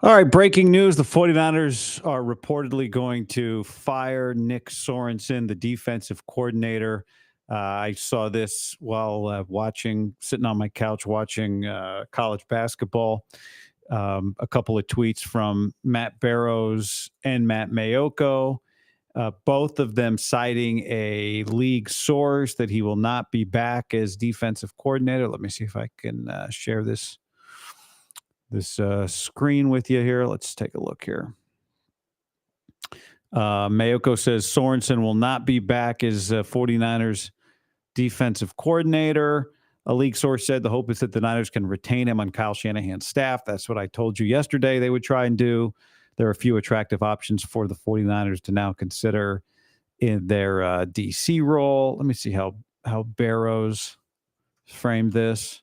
All right, breaking news. The 49ers are reportedly going to fire Nick Sorensen, the defensive coordinator. I saw this while sitting on my couch watching college basketball. A couple of tweets from Matt Barrows and Matt Mayoko, both of them citing a league source that he will not be back as defensive coordinator. Let me see if I can share this screen with you here. Let's take a look here. Mayoko says Sorensen will not be back as 49ers defensive coordinator. A league source said the hope is that the Niners can retain him on Kyle Shanahan's staff. That's what I told you yesterday they would try and do. There are a few attractive options for the 49ers to now consider in their DC role. Let me see how Barrows framed this.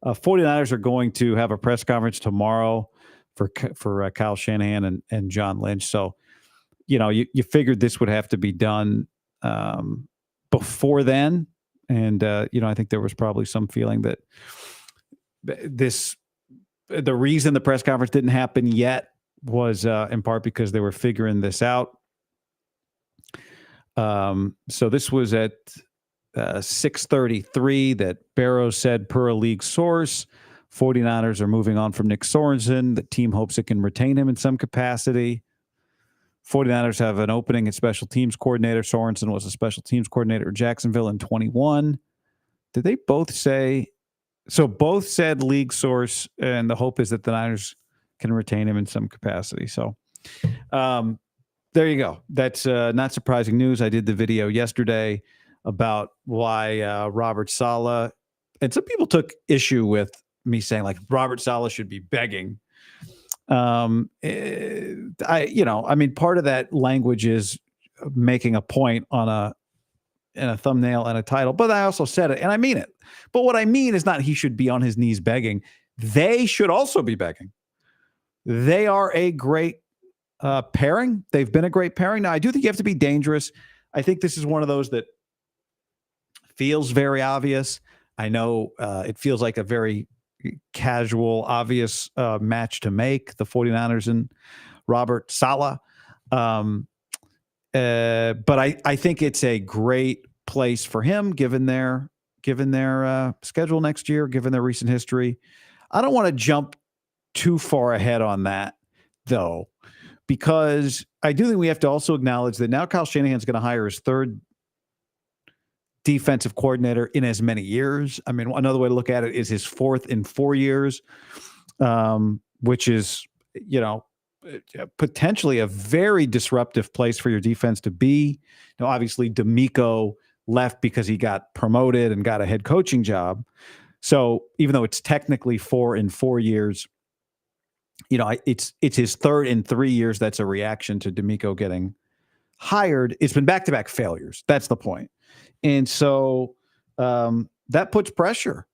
49ers are going to have a press conference tomorrow for Kyle Shanahan and John Lynch. So, you figured this would have to be done before then. And, I think there was probably some feeling that the reason the press conference didn't happen yet was in part because they were figuring this out. So this was at 6:33 that Barrows said, per a league source, 49ers are moving on from Nick Sorensen. The team hopes it can retain him in some capacity. 49ers have an opening at special teams coordinator. Sorensen was a special teams coordinator at Jacksonville in 21. Did they both say? So both said league source, and the hope is that the Niners can retain him in some capacity. So there you go. That's not surprising news. I did the video yesterday about why Robert Saleh, and some people took issue with me saying like Robert Saleh should be begging. Part of that language is making a point in a thumbnail and a title, but I also said it and I mean it. But what I mean is not he should be on his knees begging. They should also be begging. They are a great pairing. They've been a great pairing. Now, I do think you have to be dangerous. I think this is one of those that feels very obvious. I know it feels like a very casual, obvious match to make, the 49ers and Robert Saleh. But I think it's a great place for him, given their schedule next year, given their recent history. I don't want to jump too far ahead on that, though, because I do think we have to also acknowledge that now Kyle Shanahan's going to hire his third defensive coordinator in as many years. I mean, another way to look at it is his fourth in 4 years, which is, potentially a very disruptive place for your defense to be. Now, obviously, D'Amico left because he got promoted and got a head coaching job. So even though it's technically 4 in 4 years, it's his third in 3 years. That's a reaction to D'Amico getting hired. It's been back-to-back failures. That's the point. And so that puts pressure.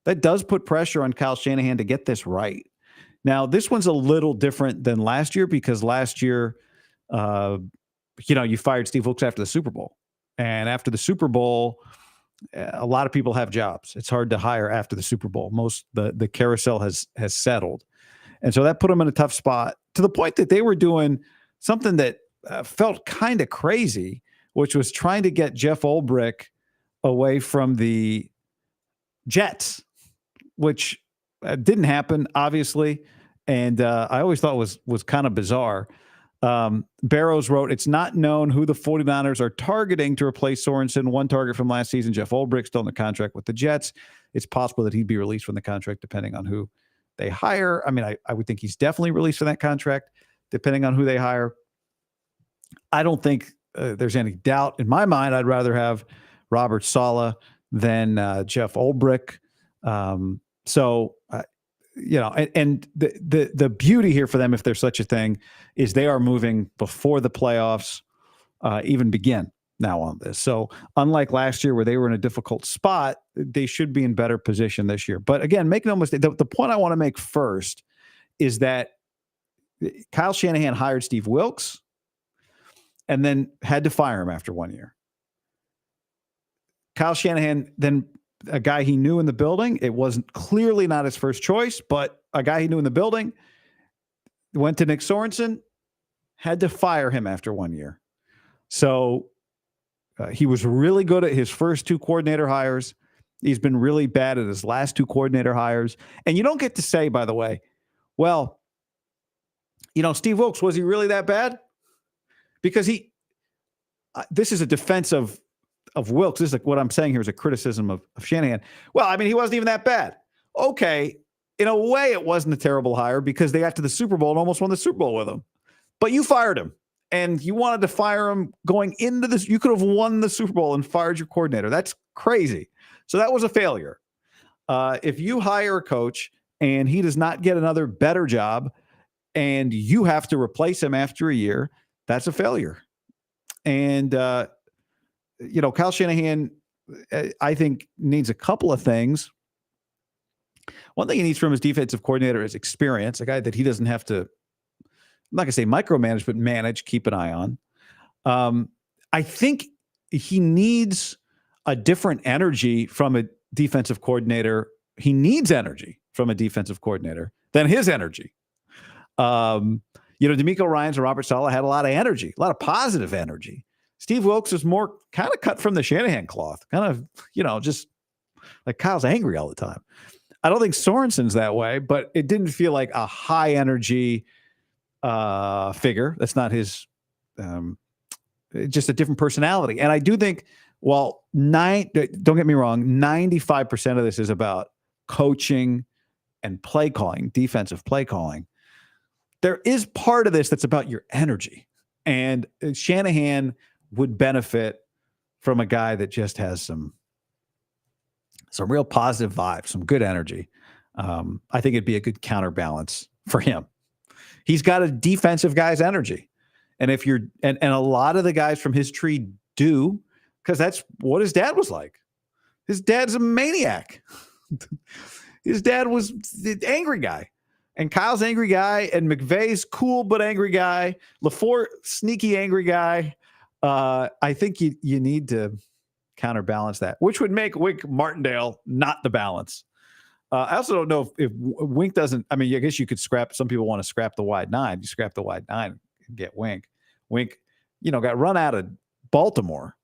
That does put pressure on Kyle Shanahan to get this right. Now, this one's a little different than last year because last year, you fired Steve Wilkes after the Super Bowl. And after the Super Bowl, a lot of people have jobs. It's hard to hire after the Super Bowl. The carousel has settled. And so that put them in a tough spot to the point that they were doing something that felt kind of crazy, which was trying to get Jeff Ulbrich away from the Jets, which didn't happen, obviously. And I always thought was kind of bizarre. Barrows wrote, it's not known who the 49ers are targeting to replace Sorensen. One target from last season, Jeff Ulbrich, still in the contract with the Jets. It's possible that he'd be released from the contract depending on who they hire. I mean, I would think he's definitely released from that contract depending on who they hire. I don't think there's any doubt in my mind. I'd rather have Robert Saleh than Jeff Ulbrich. And the beauty here for them, if there's such a thing, is they are moving before the playoffs even begin now on this. So unlike last year where they were in a difficult spot, they should be in better position this year. But again, make no mistake, the point I want to make first is that Kyle Shanahan hired Steve Wilkes and then had to fire him after 1 year. Kyle Shanahan, then a guy he knew in the building, it wasn't clearly not his first choice, but a guy he knew in the building, went to Nick Sorensen, had to fire him after 1 year. So he was really good at his first 2 coordinator hires. He's been really bad at his last 2 coordinator hires. And you don't get to say, by the way, well, Steve Wilkes, was he really that bad? Because this is a defense of Wilkes. This is like what I'm saying here is a criticism of Shanahan. Well, I mean, he wasn't even that bad. Okay. In a way, it wasn't a terrible hire because they got to the Super Bowl and almost won the Super Bowl with him. But you fired him. And you wanted to fire him going into this. You could have won the Super Bowl and fired your coordinator. That's crazy. So that was a failure. If you hire a coach and he does not get another better job and you have to replace him after a year, that's a failure. And, Kyle Shanahan, I think, needs a couple of things. One thing he needs from his defensive coordinator is experience, a guy that he doesn't have to, I'm not going to say micromanage, but manage, keep an eye on. I think he needs a different energy from a defensive coordinator. He needs energy from a defensive coordinator than his energy. DeMeco Ryans and Robert Saleh had a lot of energy, a lot of positive energy. Steve Wilkes is more kind of cut from the Shanahan cloth, kind of, just like Kyle's angry all the time. I don't think Sorensen's that way, but it didn't feel like a high energy figure. That's not his, just a different personality. And I do think, don't get me wrong, 95% of this is about coaching and play calling, defensive play calling. There is part of this that's about your energy. And Shanahan would benefit from a guy that just has some real positive vibes, some good energy. I think it'd be a good counterbalance for him. He's got a defensive guy's energy. And if you're, and a lot of the guys from his tree do, because that's what his dad was like. His dad's a maniac. His dad was the angry guy. And Kyle's angry guy, and McVay's cool but angry guy. LaFleur, sneaky angry guy. I think you need to counterbalance that, which would make Wink Martindale not the balance. I also don't know if Wink doesn't. I mean, I guess you could scrap. Some people want to scrap the wide 9. You scrap the wide 9 and get Wink. Wink, got run out of Baltimore.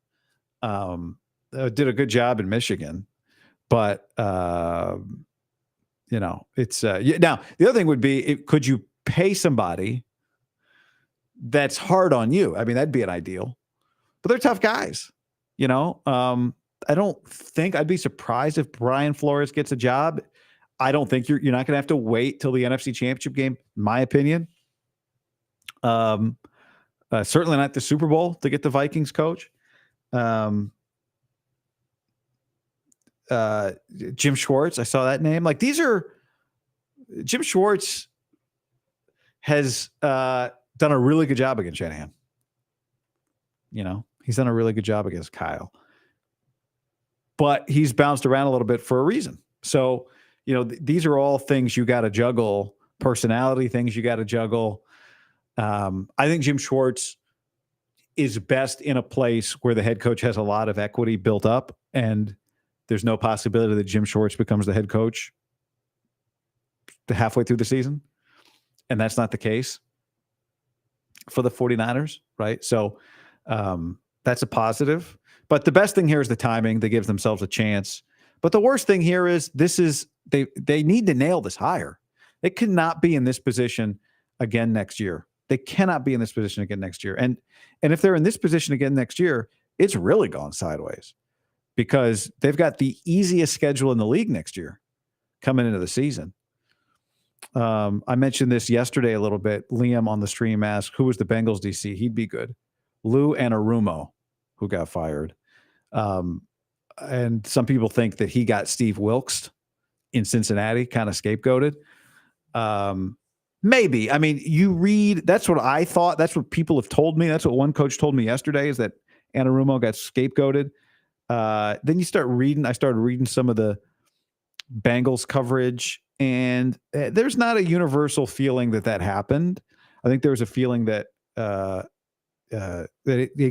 Did a good job in Michigan, but it's now the other thing would be, could you pay somebody that's hard on you? I mean, that'd be an ideal, but they're tough guys. I don't think, I'd be surprised if Brian Flores gets a job. I don't think you're not going to have to wait till the NFC Championship game, in my opinion. Certainly not the Super Bowl to get the Vikings coach. Jim Schwartz, I saw that name. Like, Jim Schwartz has done a really good job against Shanahan. He's done a really good job against Kyle. But he's bounced around a little bit for a reason. So, these are all things you got to juggle, personality things you got to juggle. I think Jim Schwartz is best in a place where the head coach has a lot of equity built up, and there's no possibility that Jim Schwartz becomes the head coach halfway through the season. And that's not the case for the 49ers, right? So that's a positive. But the best thing here is the timing. They give themselves a chance. But the worst thing here is they need to nail this hire. They cannot be in this position again next year. They cannot be in this position again next year. And if they're in this position again next year, it's really gone sideways because they've got the easiest schedule in the league next year coming into the season. I mentioned this yesterday a little bit. Liam on the stream asked, who was the Bengals DC? He'd be good. Lou Anarumo, who got fired. And some people think that he got Steve Wilkes in Cincinnati, kind of scapegoated. Maybe. I mean, you read, that's what I thought. That's what people have told me. That's what one coach told me yesterday, is that Anarumo got scapegoated. Then you start reading. I started reading some of the Bengals coverage, and there's not a universal feeling that happened. I think there was a feeling that it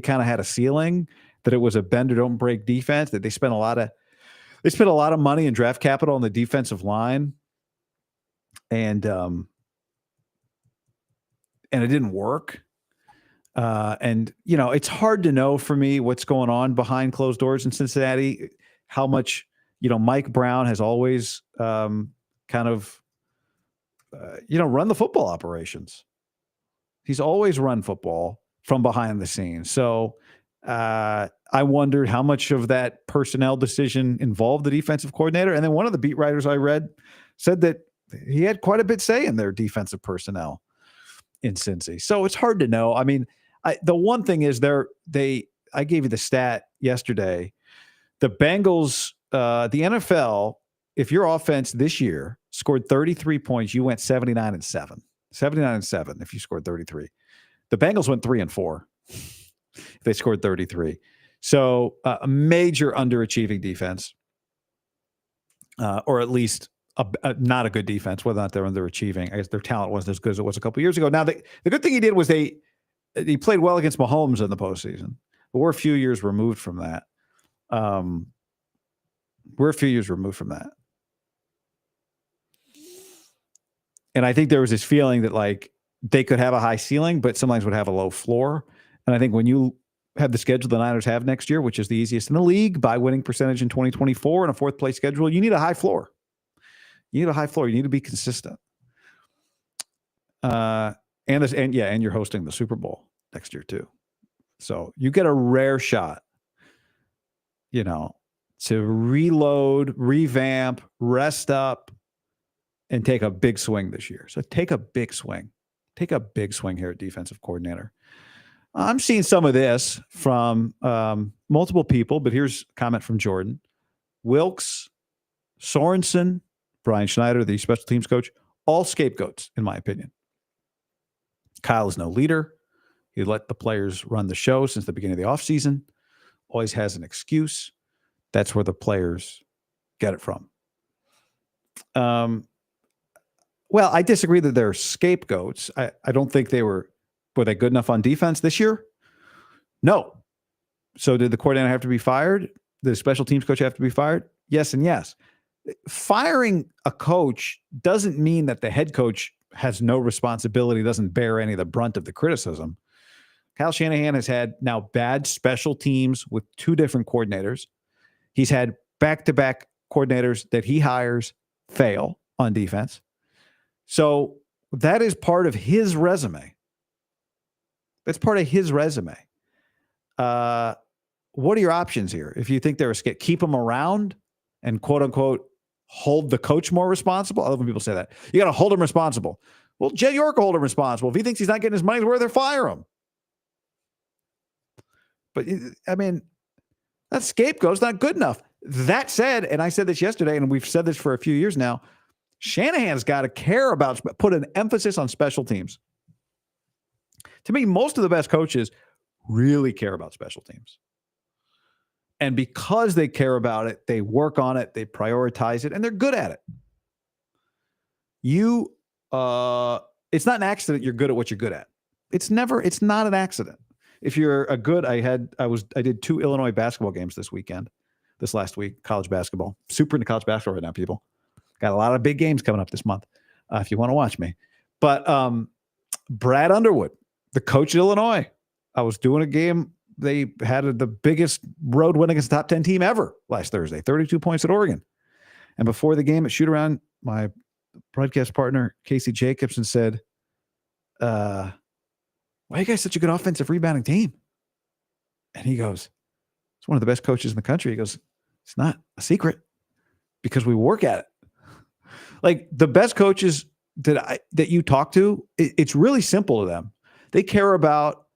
kind of had a ceiling, that it was a bend or don't break defense, that they spent a lot of money in draft capital on the defensive line. And and it didn't work. And, it's hard to know for me what's going on behind closed doors in Cincinnati, how much, Mike Brown has always kind of, run the football operations. He's always run football from behind the scenes. So I wondered how much of that personnel decision involved the defensive coordinator. And then one of the beat writers I read said that he had quite a bit say in their defensive personnel in Cincy. So it's hard to know. I mean, the one thing is I gave you the stat yesterday. The Bengals, the NFL, if your offense this year scored 33 points, you went 79-7. 79-7 if you scored 33. The Bengals went 3-4 if they scored 33. So a major underachieving defense, or at least not a good defense, whether or not they're underachieving. I guess their talent wasn't as good as it was a couple years ago. Now, the good thing he did was he played well against Mahomes in the postseason. But we're a few years removed from that. And I think there was this feeling that like they could have a high ceiling, but sometimes would have a low floor. And I think when you have the schedule the Niners have next year, which is the easiest in the league by winning percentage in 2024 and a fourth place schedule, you need a high floor. You need to be consistent. And you're hosting the Super Bowl next year too. So you get a rare shot, to reload, revamp, rest up, and take a big swing this year. So take a big swing. Take a big swing here at defensive coordinator. I'm seeing some of this from multiple people, but here's a comment from Jordan. Wilkes, Sorensen, Brian Schneider, the special teams coach, all scapegoats, in my opinion. Kyle is no leader. He let the players run the show since the beginning of the offseason. Always has an excuse. That's where the players get it from. Well, I disagree that they're scapegoats. I don't think were they good enough on defense this year? No. So did the coordinator have to be fired? Did the special teams coach have to be fired? Yes and yes. Firing a coach doesn't mean that the head coach has no responsibility, doesn't bear any of the brunt of the criticism. Kyle Shanahan has had now bad special teams with two different coordinators. He's had back-to-back coordinators that he hires fail on defense. So that is part of his resume. That's part of his resume. What are your options here? If you think they're a skit, keep them around and quote unquote hold the coach more responsible. I love when people say that. You got to hold him responsible. Well, Jed York will hold him responsible. If he thinks he's not getting his money's worth, fire him. But I mean, that scapegoat's not good enough. That said, and I said this yesterday, and we've said this for a few years now, Shanahan's got to care about, put an emphasis on special teams. To me, most of the best coaches really care about special teams. And because they care about it, they work on it, they prioritize it, and they're good at it. It's not an accident you're good at what you're good at. It's not an accident. If you're a good, I did 2 Illinois basketball games this last week, college basketball. Super into college basketball right now, people. Got a lot of big games coming up this month if you want to watch me. But Brad Underwood, the coach at Illinois, I was doing a game. They had the biggest road win against the top 10 team ever last Thursday, 32 points at Oregon. And before the game at shoot around, my broadcast partner, Casey Jacobson, said, why are you guys such a good offensive rebounding team? And he goes, it's one of the best coaches in the country. He goes, it's not a secret because we work at it. Like the best coaches that you talk to, it's really simple to them. They care about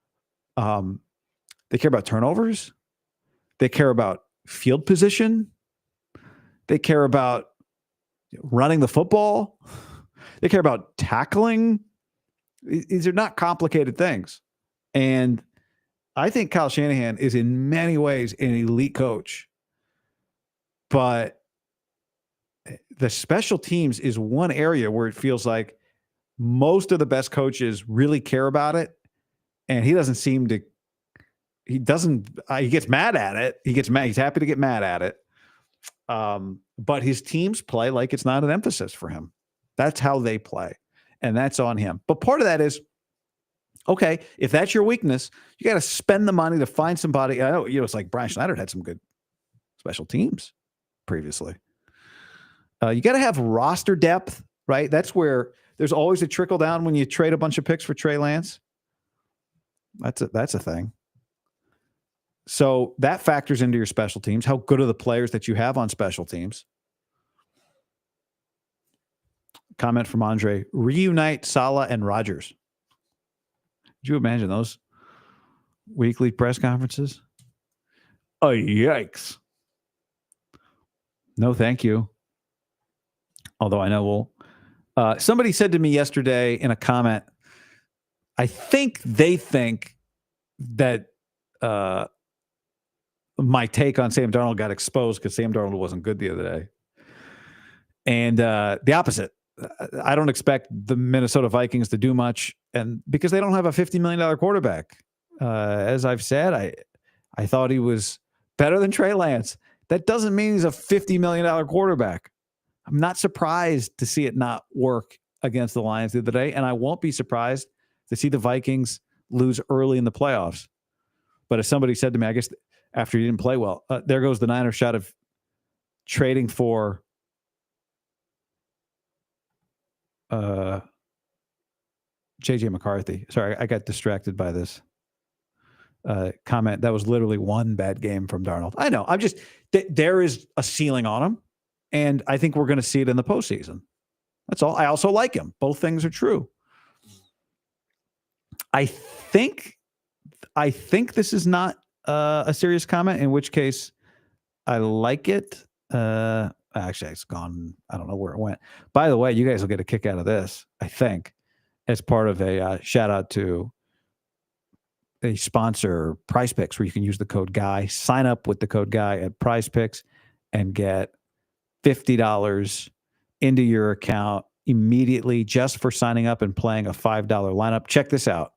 turnovers. They care about field position. They care about running the football. They care about tackling. These are not complicated things. And I think Kyle Shanahan is in many ways an elite coach. But the special teams is one area where it feels like most of the best coaches really care about it. And he doesn't seem to, he gets mad at it. He's happy to get mad at it. But his teams play like it's not an emphasis for him. That's how they play. And that's on him. But part of that is Okay, if that's your weakness, you got to spend the money to find somebody. I know, it's like Brian Schneider had some good special teams previously. You got to have roster depth, right? That's where there's always a trickle down when you trade a bunch of picks for Trey Lance. That's a thing. So that factors into your special teams. How good are the players that you have on special teams? Comment from Andre: reunite Saleh and Rodgers. Could you imagine those weekly press conferences? Oh, yikes. No, thank you. Although I know somebody said to me yesterday in a comment, I think they think that my take on Sam Darnold got exposed because Sam Darnold wasn't good the other day. And the opposite. I don't expect the Minnesota Vikings to do much, and because they don't have a $50 million quarterback. As I've said, I thought he was better than Trey Lance. That doesn't mean he's a $50 million quarterback. I'm not surprised to see it not work against the Lions the other day, and I won't be surprised to see the Vikings lose early in the playoffs. But as somebody said to me, I guess after he didn't play well, there goes the Niners shot of trading for J.J. McCarthy. Sorry, I got distracted by this comment. That was literally one bad game from Darnold. I know. I'm just there is a ceiling on him, and I think we're going to see it in the postseason. That's all. I also like him. Both things are true. I think this is not a serious comment, in which case I like it. Actually, it's gone. I don't know where it went. By the way, you guys will get a kick out of this, I think, as part of a shout out to a sponsor, Prize Picks, where you can use the code GUY. Sign up with the code GUY at Prize Picks and get $50 into your account immediately just for signing up and playing a $5 lineup. Check this out.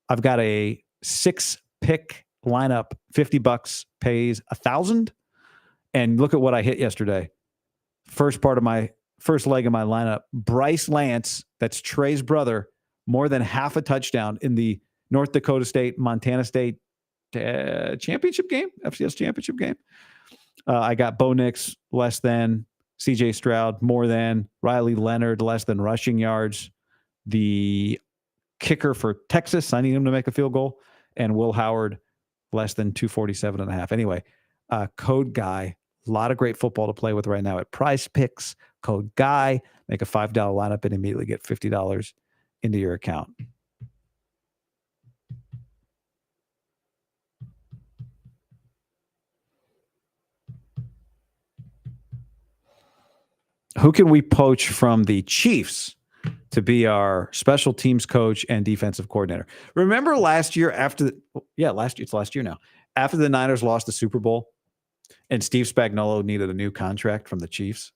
I've got a 6-pick lineup. $50 pays $1,000. And look at what I hit yesterday. First leg of my lineup. Bryce Lance, that's Trey's brother, more than half a touchdown in the North Dakota State, Montana State championship game, FCS championship game. I got Bo Nix less than, CJ Stroud more than, Riley Leonard less than rushing yards. The kicker for Texas, I need him to make a field goal, and Will Howard less than 247.5. Anyway, code GUY. A lot of great football to play with right now at Prize Picks. Code GUY. Make a $5 lineup and immediately get $50 into your account. Who can we poach from the Chiefs to be our special teams coach and defensive coordinator? Remember last year it's last year now. After the Niners lost the Super Bowl and Steve Spagnuolo needed a new contract from the Chiefs,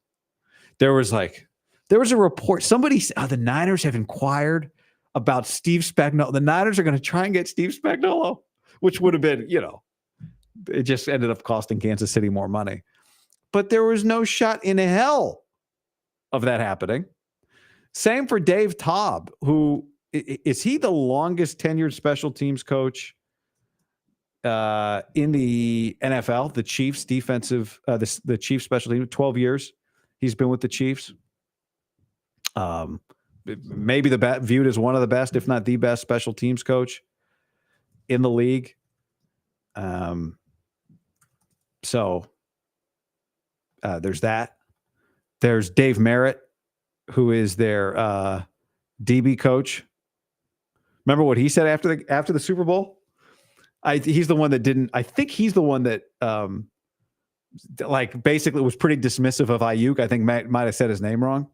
there was a report. Somebody said, the Niners have inquired about Steve Spagnuolo. The Niners are going to try and get Steve Spagnuolo, which would have been, it just ended up costing Kansas City more money. But there was no shot in hell of that happening. Same for Dave Taub, who is he the longest tenured special teams coach in the NFL? The Chiefs defensive, the Chiefs special team, 12 years he's been with the Chiefs. Maybe viewed as one of the best, if not the best, special teams coach in the league. So there's that. There's Dave Merritt, who is their DB coach. Remember what he said after the Super Bowl? He's the one that didn't. I think he's the one that basically was pretty dismissive of Ayuk. I think might have said his name wrong.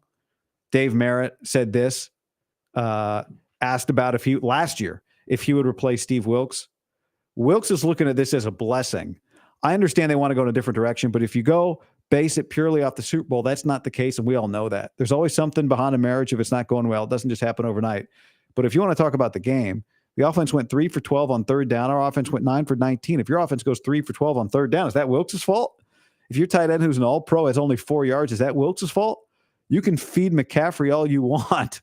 Dave Merritt said this. Asked about last year if he would replace Steve Wilks. Wilks is looking at this as a blessing. I understand they want to go in a different direction, but if you base it purely off the Super Bowl, that's not the case, and we all know that. There's always something behind a marriage if it's not going well. It doesn't just happen overnight. But if you want to talk about the game, the offense went 3 for 12 on third down. Our offense went 9 for 19. If your offense goes 3 for 12 on third down, is that Wilks' fault? If your tight end who's an all-pro has only 4 yards, is that Wilks' fault? You can feed McCaffrey all you want.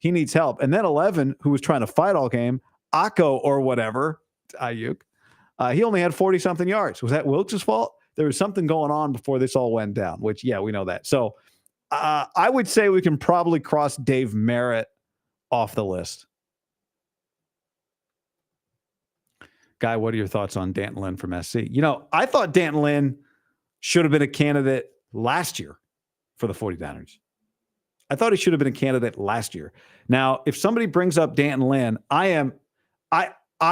he needs help. And then 11, who was trying to fight all game, Akko or whatever, Ayuk, he only had 40-something yards. Was that Wilkes' fault? There was something going on before this all went down, which, yeah, we know that. So I would say we can probably cross Dave Merritt off the list. Guy, what are your thoughts on Danton Lynn from SC? I thought Danton Lynn should have been a candidate last year for the 49ers. I thought he should have been a candidate last year. Now, if somebody brings up Danton Lynn, I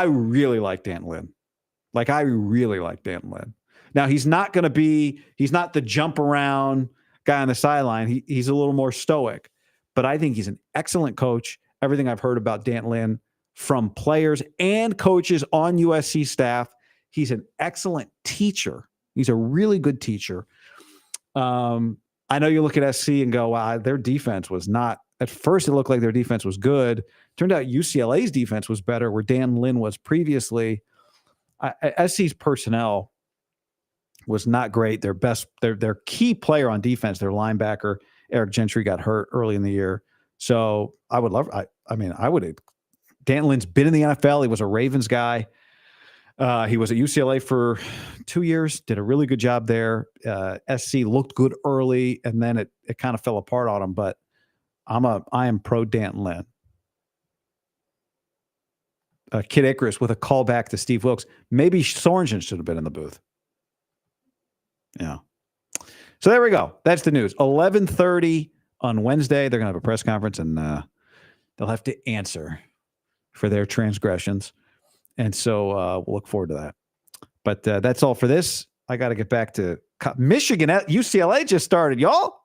really like Danton Lynn. Like, I really like Danton Lynn. Now, he's not the jump around guy on the sideline. He's a little more stoic, but I think he's an excellent coach. Everything I've heard about Danton Lynn from players and coaches on USC staff, he's an excellent teacher. He's a really good teacher. I know you look at SC and go, wow, their defense was not, at first it looked like their defense was good. Turned out UCLA's defense was better where Dan Lynn was previously. SC's personnel was not great. Their key player on defense, their linebacker, Eric Gentry, got hurt early in the year. So I would love, Dan Lynn's been in the NFL. He was a Ravens guy. He was at UCLA for 2 years, did a really good job there. SC looked good early, and then it kind of fell apart on him. But I am pro Danton Lynn. Kid Icarus with a callback to Steve Wilkes. Maybe Sorensen should have been in the booth. Yeah. So there we go. That's the news. 11:30 on Wednesday. They're going to have a press conference, and they'll have to answer for their transgressions. And so we'll look forward to that. But that's all for this. I got to get back to Michigan. UCLA just started, y'all.